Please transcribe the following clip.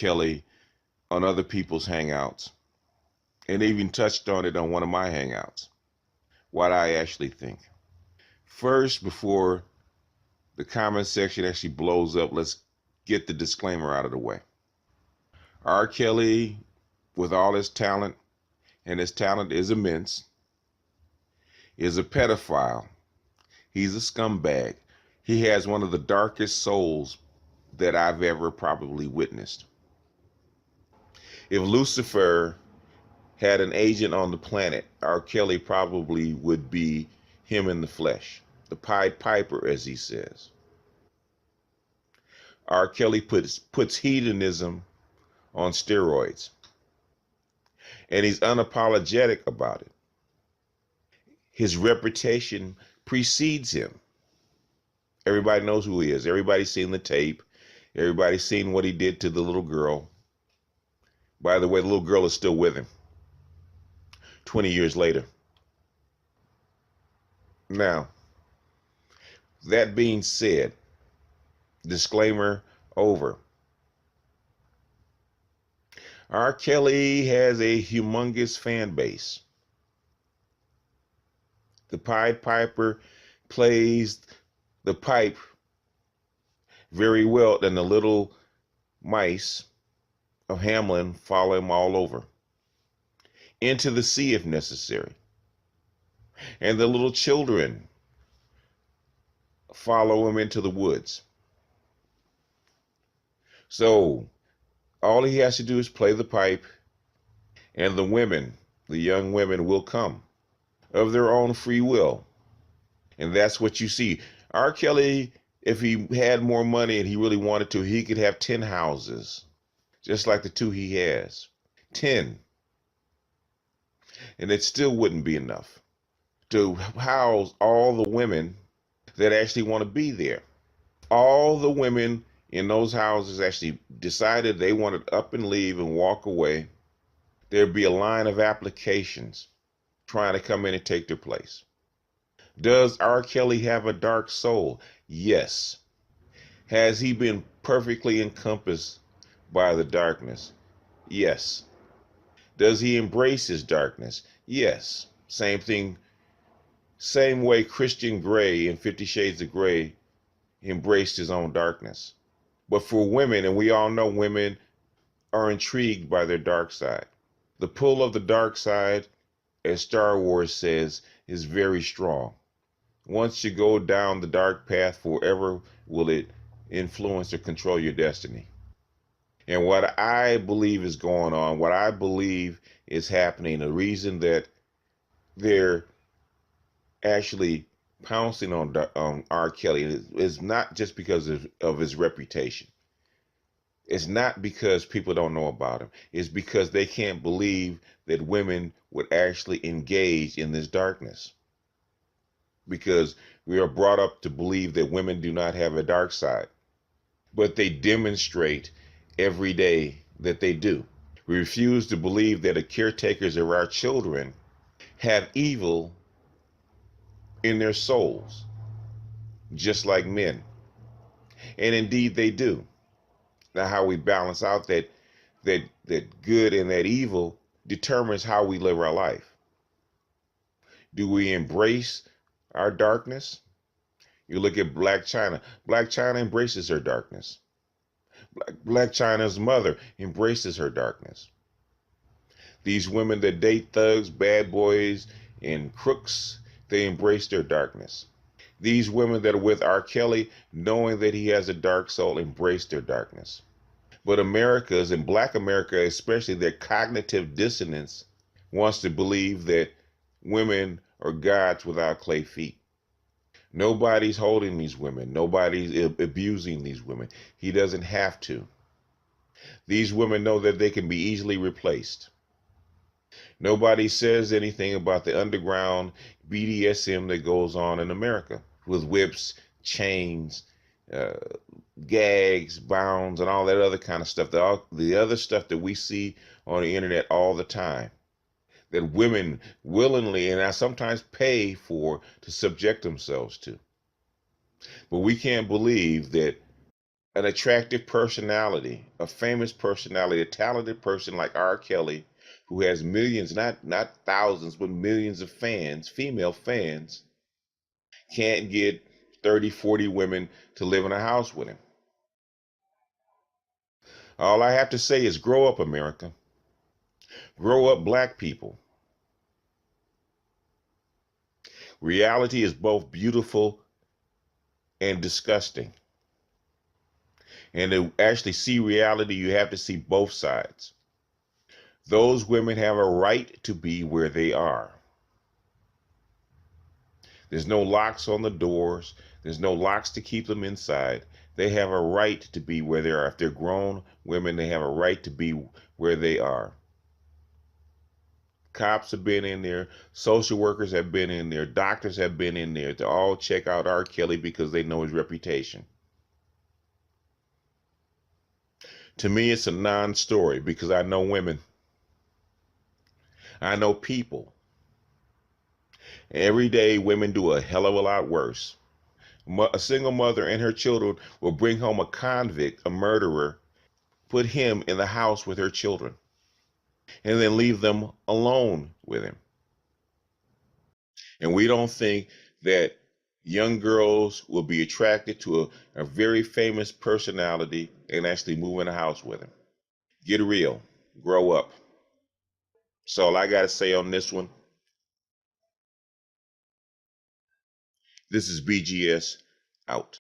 Kelly on other people's hangouts and even touched on it on one of my hangouts. What I actually think. First, before the comment section actually blows up, let's get the disclaimer out of the way. R. Kelly, with all his talent, and his talent is immense, is a pedophile. He's a scumbag. He has one of the darkest souls that I've ever probably witnessed. If Lucifer had an agent on the planet, R. Kelly probably would be him in the flesh, the Pied Piper, as he says. R. Kelly puts hedonism on steroids, and he's unapologetic about it. His reputation precedes him. Everybody knows who he is. Everybody's seen the tape. Everybody's seen what he did to the little girl. By the way, the little girl is still with him 20 years later. Now, that being said, disclaimer over. R. Kelly has a humongous fan base. The Pied Piper plays the pipe very well, and the little mice of Hamelin follow him all over, into the sea if necessary. And the little children follow him into the woods. So all he has to do is play the pipe, and the women, the young women, will come of their own free will. And that's what you see. R. Kelly, if he had more money and he really wanted to, he could have 10 houses, just like the two he has. 10. And it still wouldn't be enough to house all the women that actually want to be there. All the women in those houses actually decided they wanted to up and leave and walk away. There'd be a line of applications trying to come in and take their place. Does R. Kelly have a dark soul? Yes. Has he been perfectly encompassed by the darkness? Yes. Does he embrace his darkness? Yes. Same thing, same way Christian Grey in 50 Shades of Grey embraced his own darkness. But for women, and we all know women are intrigued by their dark side. The pull of the dark side, as Star Wars says, is very strong. Once you go down the dark path, forever will it influence or control your destiny. And what I believe is going on, what I believe is happening, the reason that they're actually pouncing on R. Kelly is not just because of his reputation. It's not because people don't know about him. It's because they can't believe that women would actually engage in this darkness. Because we are brought up to believe that women do not have a dark side, but they demonstrate every day that they do. We refuse to believe that the caretakers of our children have evil in their souls, just like men. And indeed they do. Now, how we balance out that good and that evil determines how we live our life. Do we embrace our darkness? You look at Blac Chyna. Blac Chyna embraces her darkness. Blac Chyna's mother embraces her darkness. These women that date thugs, bad boys, and crooks, they embrace their darkness. These women that are with R. Kelly, knowing that he has a dark soul, embrace their darkness. But America's, and Black America especially, their cognitive dissonance wants to believe that women are gods without clay feet. Nobody's holding these women. Nobody's abusing these women. He doesn't have to. These women know that they can be easily replaced. Nobody says anything about the underground BDSM that goes on in America with whips, chains, gags, bounds, and all that other kind of stuff. The other stuff that we see on the internet all the time, that women willingly and I sometimes pay for to subject themselves to. But we can't believe that an attractive personality, a famous personality, a talented person like R. Kelly, who has millions, not thousands, but millions of fans, female fans, can't get 30, 40 women to live in a house with him. All I have to say is grow up, America. Grow up, black people. Reality is both beautiful and disgusting. And to actually see reality, you have to see both sides. Those women have a right to be where they are. There's no locks on the doors. There's no locks to keep them inside. They have a right to be where they are. If they're grown women, they have a right to be where they are. Cops have been in there. Social workers have been in there. Doctors have been in there to all check out R. Kelly because they know his reputation. To me, it's a non-story because I know women. I know people. Every day, women do a hell of a lot worse. A single mother and her children will bring home a convict, a murderer, put him in the house with her children, and then leave them alone with him. And we don't think that young girls will be attracted to a very famous personality and actually move in a house with him. Get real. Grow up. So all I got to say on this one, this is BGS out.